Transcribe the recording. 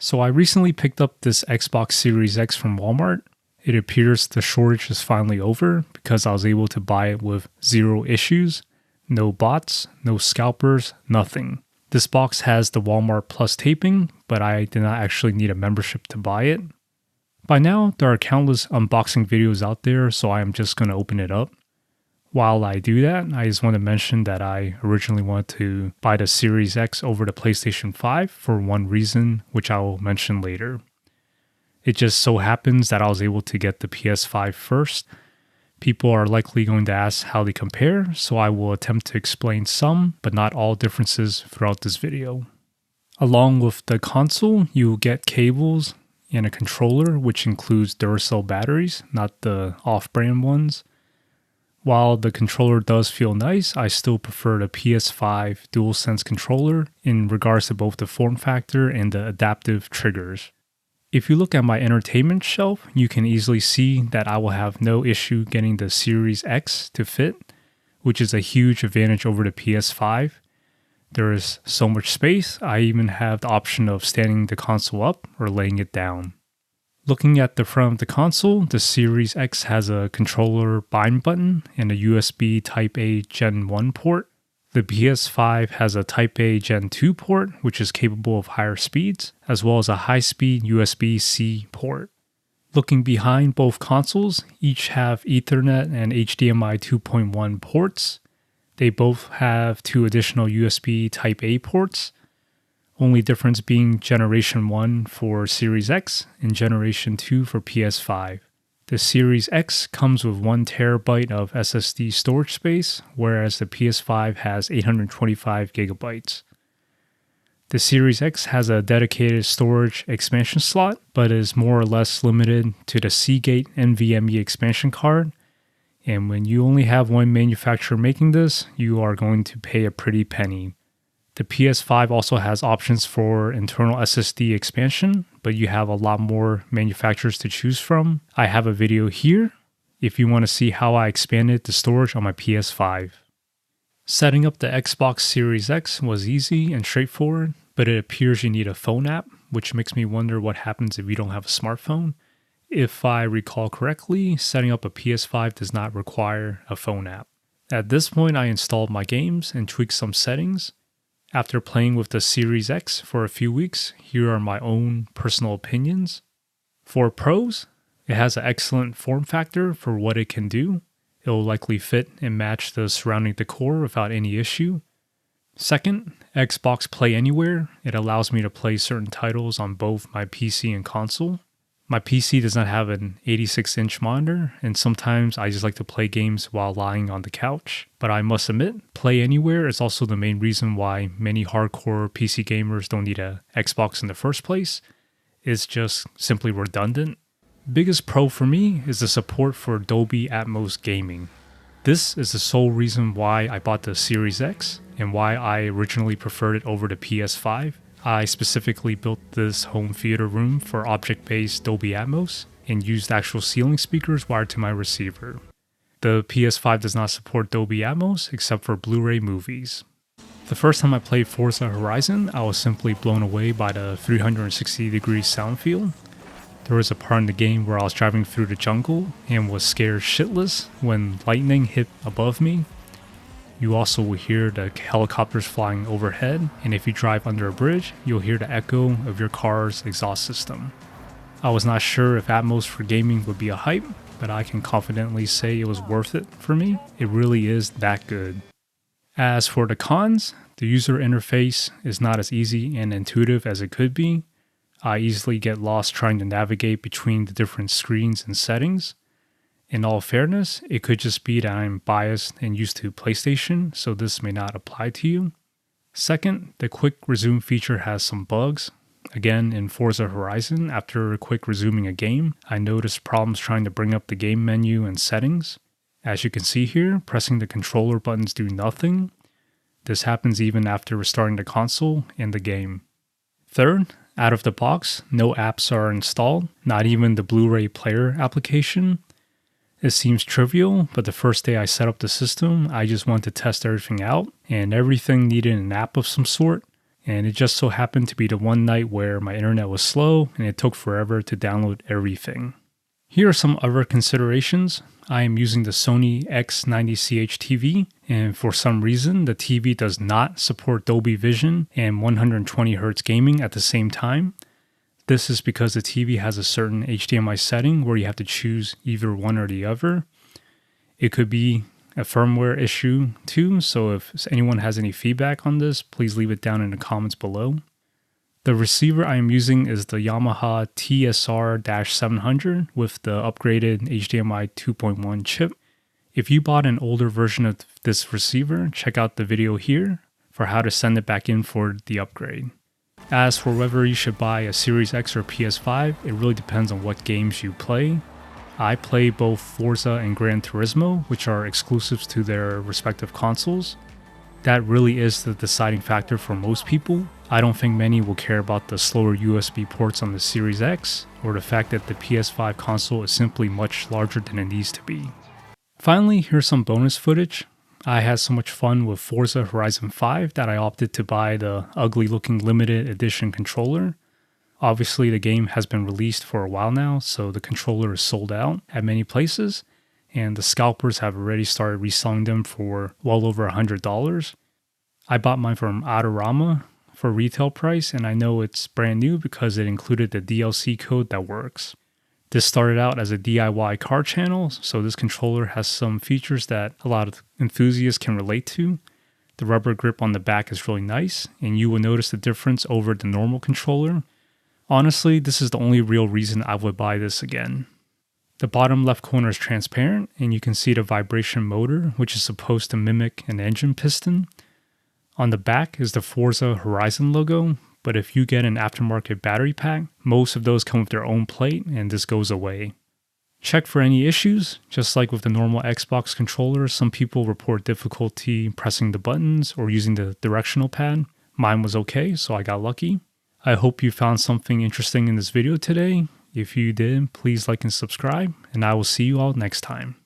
So I recently picked up this Xbox Series X from Walmart. It appears the shortage is finally over because I was able to buy it with zero issues, no bots, no scalpers, nothing. This box has the Walmart Plus taping, but I did not actually need a membership to buy it. By now, there are countless unboxing videos out there, so I am just going to open it up. While I do that, I just want to mention that I originally wanted to buy the Series X over the PlayStation 5 for one reason, which I will mention later. It just so happens that I was able to get the PS5 first. People are likely going to ask how they compare, so I will attempt to explain some, but not all differences throughout this video. Along with the console, you will get cables and a controller, which includes Duracell batteries, not the off-brand ones. While the controller does feel nice, I still prefer the PS5 DualSense controller in regards to both the form factor and the adaptive triggers. If you look at my entertainment shelf, you can easily see that I will have no issue getting the Series X to fit, which is a huge advantage over the PS5. There is so much space, I even have the option of standing the console up or laying it down. Looking at the front of the console, the Series X has a controller bind button and a USB Type-A Gen 1 port. The PS5 has a Type-A Gen 2 port, which is capable of higher speeds, as well as a high-speed USB-C port. Looking behind both consoles, each have Ethernet and HDMI 2.1 ports. They both have two additional USB Type-A ports. Only difference being Generation 1 for Series X and Generation 2 for PS5. The Series X comes with 1TB of SSD storage space, whereas the PS5 has 825GB. The Series X has a dedicated storage expansion slot, but is more or less limited to the Seagate NVMe expansion card. And when you only have one manufacturer making this, you are going to pay a pretty penny. The PS5 also has options for internal SSD expansion, but you have a lot more manufacturers to choose from. I have a video here if you want to see how I expanded the storage on my PS5. Setting up the Xbox Series X was easy and straightforward, but it appears you need a phone app, which makes me wonder what happens if you don't have a smartphone. If I recall correctly, setting up a PS5 does not require a phone app. At this point, I installed my games and tweaked some settings. After playing with the Series X for a few weeks, here are my own personal opinions. For pros, it has an excellent form factor for what it can do. It will likely fit and match the surrounding decor without any issue. Second, Xbox Play Anywhere. It allows me to play certain titles on both my PC and console. My PC does not have an 86-inch monitor, and sometimes I just like to play games while lying on the couch. But I must admit, Play Anywhere is also the main reason why many hardcore PC gamers don't need an Xbox in the first place. It's just simply redundant. Biggest pro for me is the support for Dolby Atmos gaming. This is the sole reason why I bought the Series X and why I originally preferred it over the PS5. I specifically built this home theater room for object-based Dolby Atmos and used actual ceiling speakers wired to my receiver. The PS5 does not support Dolby Atmos except for Blu-ray movies. The first time I played Forza Horizon, I was simply blown away by the 360-degree sound feel. There was a part in the game where I was driving through the jungle and was scared shitless when lightning hit above me. You also will hear the helicopters flying overhead, and if you drive under a bridge, you'll hear the echo of your car's exhaust system. I was not sure if Atmos for gaming would be a hype, but I can confidently say it was worth it for me. It really is that good. As for the cons, the user interface is not as easy and intuitive as it could be. I easily get lost trying to navigate between the different screens and settings. In all fairness, it could just be that I'm biased and used to PlayStation, so this may not apply to you. Second, the quick resume feature has some bugs. Again, in Forza Horizon, after quick resuming a game, I noticed problems trying to bring up the game menu and settings. As you can see here, pressing the controller buttons do nothing. This happens even after restarting the console and the game. Third, out of the box, no apps are installed, not even the Blu-ray player application. It seems trivial, but the first day I set up the system, I just wanted to test everything out, and everything needed an app of some sort. and it just so happened to be the one night where my internet was slow and it took forever to download everything. Here are some other considerations. I am using the Sony X90CH TV, and for some reason the TV does not support Dolby Vision and 120Hz gaming at the same time. This is because the TV has a certain HDMI setting where you have to choose either one or the other. It could be a firmware issue too, so if anyone has any feedback on this, please leave it down in the comments below. The receiver I am using is the Yamaha TSR-700 with the upgraded HDMI 2.1 chip. If you bought an older version of this receiver, check out the video here for how to send it back in for the upgrade. As for whether you should buy a Series X or PS5, it really depends on what games you play. I play both Forza and Gran Turismo, which are exclusives to their respective consoles. That really is the deciding factor for most people. I don't think many will care about the slower USB ports on the Series X, or the fact that the PS5 console is simply much larger than it needs to be. Finally, here's some bonus footage. I had so much fun with Forza Horizon 5 that I opted to buy the ugly looking limited edition controller. Obviously, the game has been released for a while now, so the controller is sold out at many places, and the scalpers have already started reselling them for well over $100. I bought mine from Adorama for retail price, and I know it's brand new because it included the DLC code that works. This started out as a DIY car channel, so this controller has some features that a lot of enthusiasts can relate to. The rubber grip on the back is really nice, and you will notice the difference over the normal controller. Honestly, this is the only real reason I would buy this again. The bottom left corner is transparent, and you can see the vibration motor, which is supposed to mimic an engine piston. On the back is the Forza Horizon logo, but if you get an aftermarket battery pack, most of those come with their own plate, and this goes away. Check for any issues. Just like with the normal Xbox controller, some people report difficulty pressing the buttons or using the directional pad. Mine was okay, so I got lucky. I hope you found something interesting in this video today. If you did, please like and subscribe, and I will see you all next time.